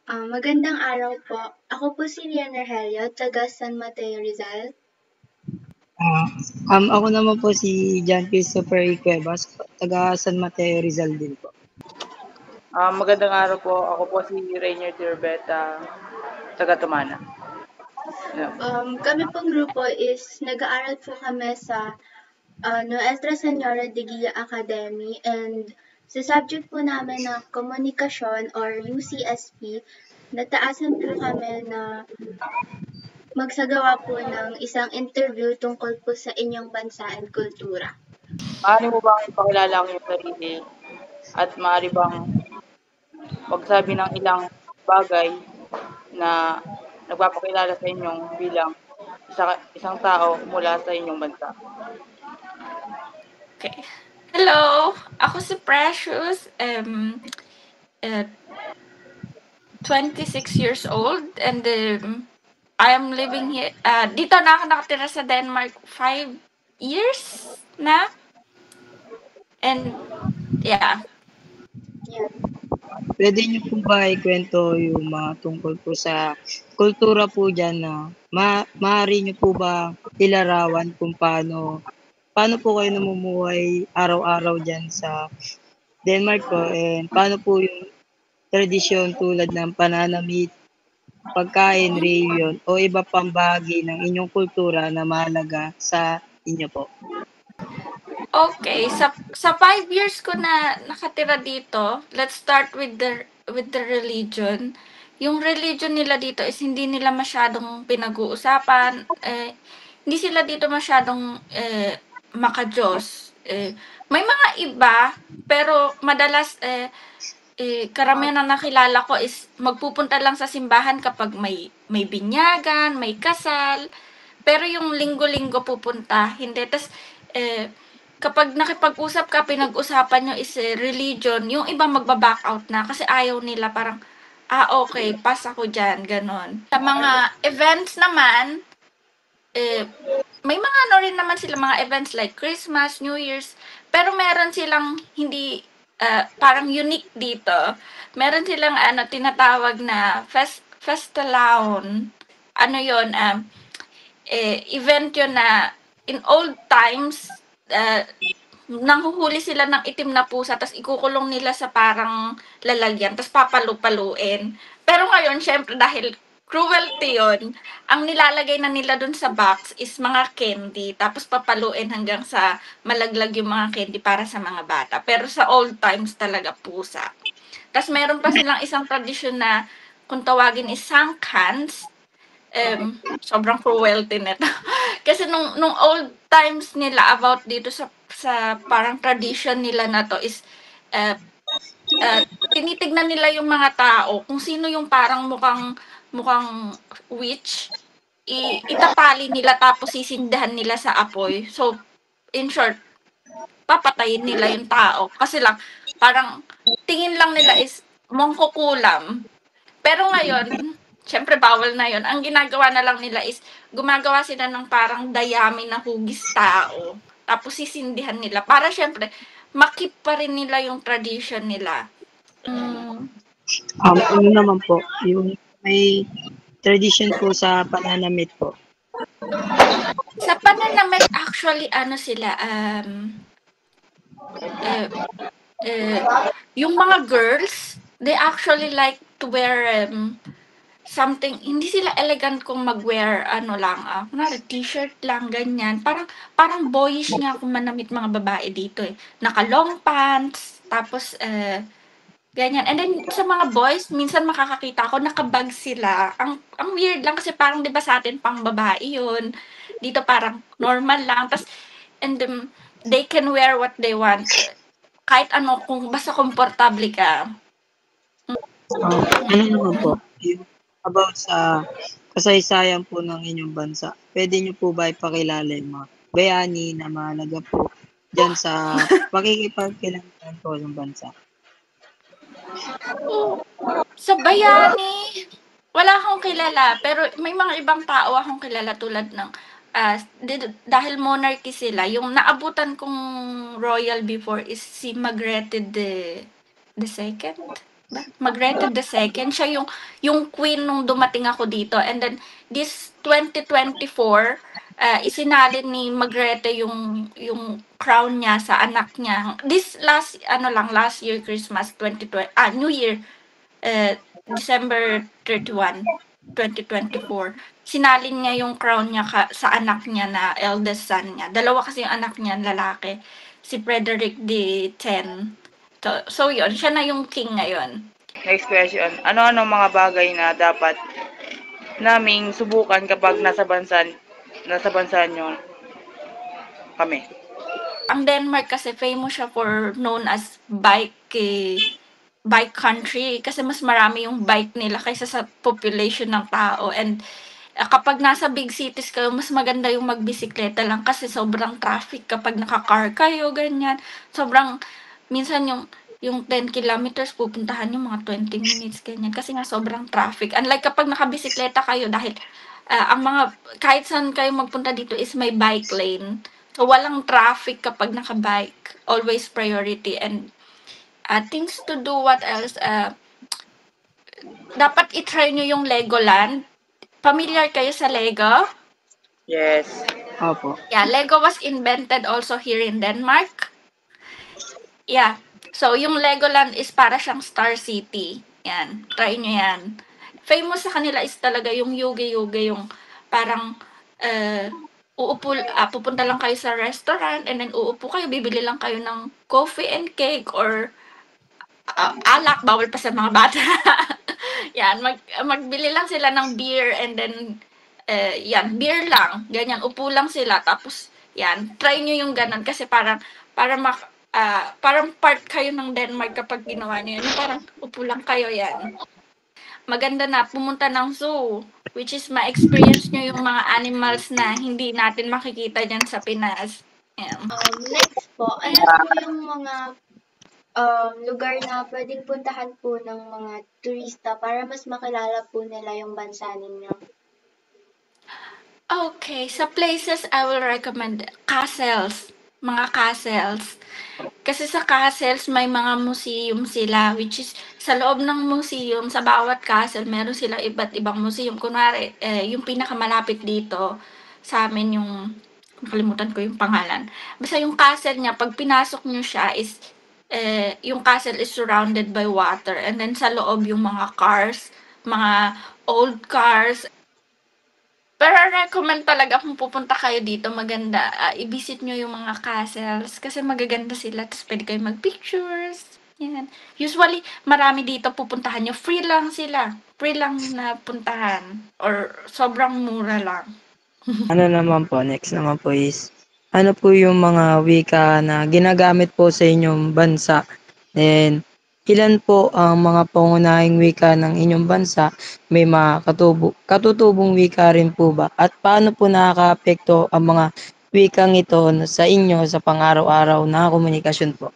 Magandang araw po. Ako po si Rian Rogelio, taga San Mateo, Rizal. Ah, ako naman po si John Christopher Cuevas, taga San Mateo Rizal din po. Magandang araw po. Ako po si Rainier Tirbeta, taga Tumana. Yeah. Kami pong grupo is nag-aaral po kami sa Nuestra Senora de Guia Academy, and sa subject po namin na komunikasyon or UCSP, nataasan po kami na magsagawa po ng isang interview tungkol po sa inyong bansa at kultura. Maaari mo bang ipakilala ang iyong sarili at maaari bang magsabi ng ilang bagay na nagpapakilala sa inyong bilang isang tao mula sa inyong bansa? Okay. Hello, ako si Precious. 26 years old, and I am living here. Dito na ako nakatira sa Denmark 5 years na. And yeah. Pwede niyo po ba ikwento yung mga tungkol po sa kultura po dyan na maaari niyo po ba ilarawan kung paano po kayo namumuhay araw-araw dyan sa Denmark po, and paano po yung tradisyon tulad ng pananamit, pagkain, reliyon, o iba pang bahagi ng inyong kultura na mahalaga sa inyo po? Okay, sa 5 years ko na nakatira dito, let's start with the religion. Yung religion nila dito is hindi nila masyadong pinag-uusapan. Hindi sila dito masyadong maka-Diyos. May mga iba, pero madalas karamihan na nakilala ko is magpupunta lang sa simbahan kapag may binyagan, may kasal. Pero yung linggo-linggo pupunta, hindi. Tas kapag nakipag-usap ka, pinag-usapan nyo is religion, yung iba magba-back out na kasi ayaw nila, parang okay, pass ako dyan, ganon. Sa mga events naman, may mga ano rin naman sila, mga events like Christmas, New Year's, pero meron silang hindi, parang unique dito. Meron silang tinatawag na Festalaun. Ano yon, event yon na in old times, nanghuhuli sila ng itim na pusa, tapos ikukulong nila sa parang lalagyan, tapos papalu-paluin. Pero ngayon, syempre, dahil cruelty yon, ang nilalagay na nila dun sa box is mga candy, tapos papaluin hanggang sa malaglag yung mga candy para sa mga bata. Pero sa old times talaga pusa. Tapos meron pa silang isang tradisyon na kung tawagin is Sankans. Sobrang cruelty nito. Kasi nung old times nila about dito sa parang tradition nila na to is tinitignan nila yung mga tao kung sino yung parang mukhang witch, itapali nila tapos sisindahan nila sa apoy. So in short, papatayin nila yung tao kasi lang parang tingin lang nila is mangkukulam. Pero ngayon, syempre bawal na yon. Ang ginagawa na lang nila is gumagawa sila ng parang dayami na hugis tao. Tapos sisindihan nila para syempre makip pa rin nila yung tradition nila. Ano naman po, yung may tradition po sa pananamit po? Sa pananamit, actually, sila, yung mga girls, they actually like to wear something, hindi sila elegant kung mag-wear, kunwari t-shirt lang, ganyan. Parang boyish nga kung manamit mga babae dito eh. Naka-long pants, tapos, ganyan. And then, sa mga boys, minsan makakakita ako, nakabag sila. Ang weird lang kasi parang, di ba sa atin, pang babae yun. Dito parang normal lang. Tapos, and they can wear what they want. Kahit ano, kung basta komportable ka. Ano naman po, yung about sa kasaysayan po ng inyong bansa, pwede niyo po ba ipakilala yung mga bayani na mahalaga po dyan sa pakikipagkilanlan po ng bansa? Sa bayani, wala akong kilala, pero may mga ibang tao akong kilala tulad ng dahil monarchy sila, yung naabutan kong royal before is si Margrethe the second. Margrethe II. Siya yung queen nung dumating ako dito. And then, this 2024, isinalin ni Margrethe yung crown niya sa anak niya. This last year Christmas 2020, New Year, December 31, 2024. Sinalin niya yung crown niya sa anak niya na eldest son niya. Dalawa kasi yung anak niya, lalaki. Si Frederick X. So yun, siya na yung king ngayon. Next question. Ano-ano mga bagay na dapat naming subukan kapag nasa bansa nyo kami? Ang Denmark kasi famous siya for known as bike country kasi mas marami yung bike nila kaysa sa population ng tao. And kapag nasa big cities kayo, mas maganda yung magbisikleta lang kasi sobrang traffic kapag naka-car kayo, ganyan. Minsan yung 10 kilometers, pupuntahan yung mga 20 minutes, ganyan. Kasi nga sobrang traffic. Unlike kapag nakabisikleta kayo, dahil kahit saan kayo magpunta dito is may bike lane. So, walang traffic kapag nakabike. Always priority. And things to do, what else? Dapat i-try nyo yung Legoland. Familiar kayo sa Lego? Yes. Opo. Yeah, Lego was invented also here in Denmark. Yeah. So, yung Legoland is para siyang Star City. Yan. Try nyo yan. Famous sa kanila is talaga yung yuge-yuge, yung parang pupunta lang kayo sa restaurant and then uupo kayo, bibili lang kayo ng coffee and cake or alak, bawal pa sa mga bata. Yan, magbili lang sila ng beer and then yan, beer lang. Ganyan, upo lang sila. Tapos, yan, try nyo yung ganun kasi parang part kayo ng Denmark kapag ginawa nyo yun. Parang upo lang kayo, yan. Maganda na pumunta ng zoo, which is ma-experience nyo yung mga animals na hindi natin makikita dyan sa Pinas. Yan. Next po, ano po yung mga lugar na pwedeng puntahan po ng mga turista para mas makilala po nila yung bansa ninyo? Okay, sa places I will recommend castles, mga castles. Kasi sa castles may mga museum sila, which is sa loob ng museum, sa bawat castle meron sila iba't ibang museum. Kunwari, yung pinakamalapit dito sa amin yung nakalimutan ko yung pangalan. Basta yung castle niya, pag pinasok niyo siya is yung castle is surrounded by water and then sa loob yung mga cars, mga old cars. Pero recommend talaga kung pupunta kayo dito, maganda, i-visit nyo yung mga castles kasi magaganda sila, tapos pwede kayo mag-pictures. Yan. Usually, marami dito pupuntahan nyo, free lang sila. Free lang na puntahan or sobrang mura lang. Ano naman po, next naman po is, ano po yung mga wika na ginagamit po sa inyong bansa? And ilan po ang mga pangunahing wika ng inyong bansa? May mga katutubong wika rin po ba? At paano po nakakaapekto ang mga wikang ito sa inyo sa pang-araw-araw na komunikasyon po?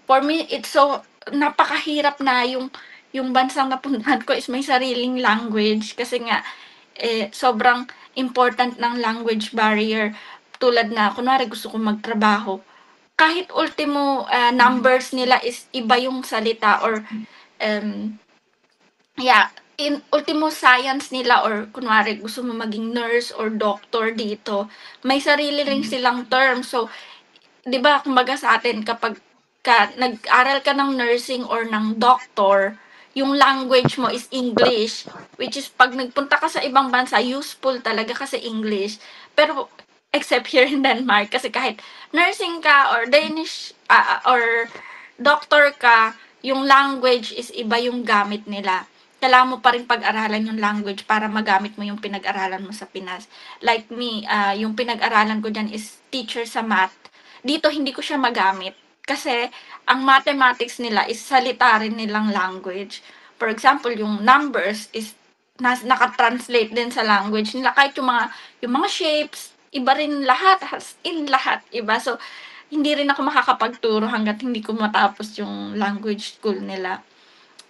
For me, it's so napakahirap na yung bansang napuntahan ko is may sariling language kasi nga sobrang important ng language barrier. Tulad na, kunwari gusto ko magtrabaho, kahit ultimo numbers nila is iba yung salita or in ultimo science nila or kunwari gusto mo maging nurse or doctor dito, may sarili rin silang term. So, 'di ba, kumbaga sa atin kapag nag-aral ka ng nursing or ng doctor, yung language mo is English, which is pag nagpunta ka sa ibang bansa, useful talaga kasi English. Pero except here in Denmark kasi kahit nursing ka or Danish or doctor ka, yung language is iba yung gamit nila. Kailangan mo pa rin pag-aralan yung language para magamit mo yung pinag-aralan mo sa Pinas. Like me, yung pinag-aralan ko dyan is teacher sa math. Dito, hindi ko siya magamit. Kasi, ang mathematics nila is salita rin nilang language. For example, yung numbers is naka-translate din sa language nila. Kahit yung mga shapes, iba rin lahat. As in lahat, iba. So, hindi rin ako makakapagturo hanggat hindi ko matapos yung language school nila.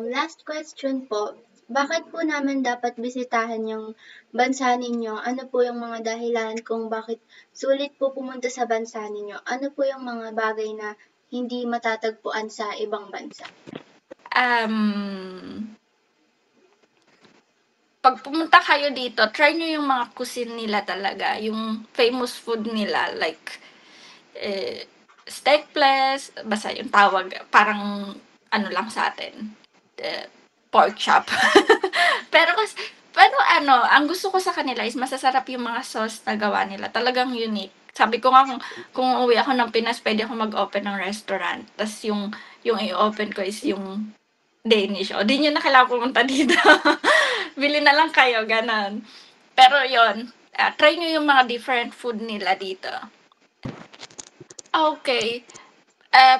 Last question po, bakit po namin dapat bisitahin yung bansa ninyo? Ano po yung mga dahilan kung bakit sulit po pumunta sa bansa ninyo? Ano po yung mga bagay na hindi matatagpuan sa ibang bansa? pag pumunta kayo dito, try nyo yung mga cuisine nila talaga, yung famous food nila, like, steak place, basta yung tawag, parang, ano lang sa atin, pork chop. pero ang gusto ko sa kanila is masasarap yung mga sauce na gawa nila, talagang unique. Sabi ko nga, kung uwi ako ng Pinas, pwede ako mag-open ng restaurant, tas yung i-open ko is yung Danish. O, di nyo na kailangan pumunta dito. Bili na lang kayo, ganon. Pero yon, try nyo yung mga different food nila dito. Okay.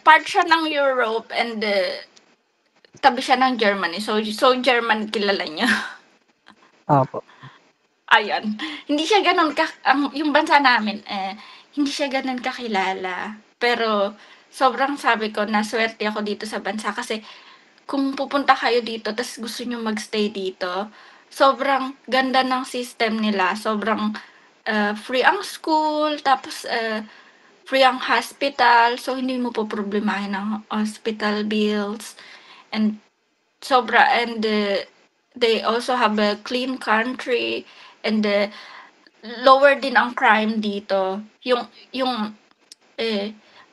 Part siya ng Europe and tabi siya ng Germany. So German kilala nyo. Opo. Ayun. Hindi siya ganun yung bansa namin, hindi siya ganun kakilala. Pero sobrang sabi ko, naswerte ako dito sa bansa kasi kung pupunta kayo dito tas gusto nyo magstay dito, sobrang ganda ng system nila. Sobrang free ang school, tapos free ang hospital. So, hindi mo po problemahin ang hospital bills. And they also have a clean country and lower din ang crime dito.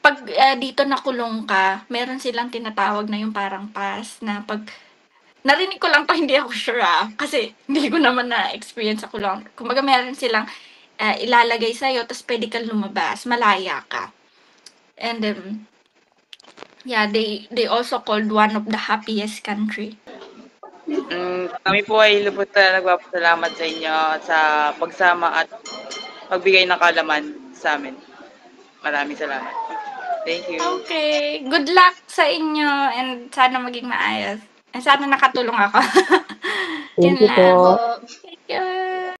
Pag dito nakulong ka, meron silang tinatawag na yung parang pass na pag narinig ko lang 'to, hindi ako sure, kasi hindi ko naman na-experience sa kulungan. Kumbaga meron silang ilalagay sa'yo ta's puwede kang lumabas, malaya ka. And yeah, they also called one of the happiest country. Kami po ay lubos na nagpapasalamat sa inyo sa pagsama at pagbigay ng kaalaman sa amin. Maraming salamat. Thank you. Okay. Good luck sa inyo and sana maging maayos. And sana nakatulong ako. Thank Yun you lang. po. Po. Thank you.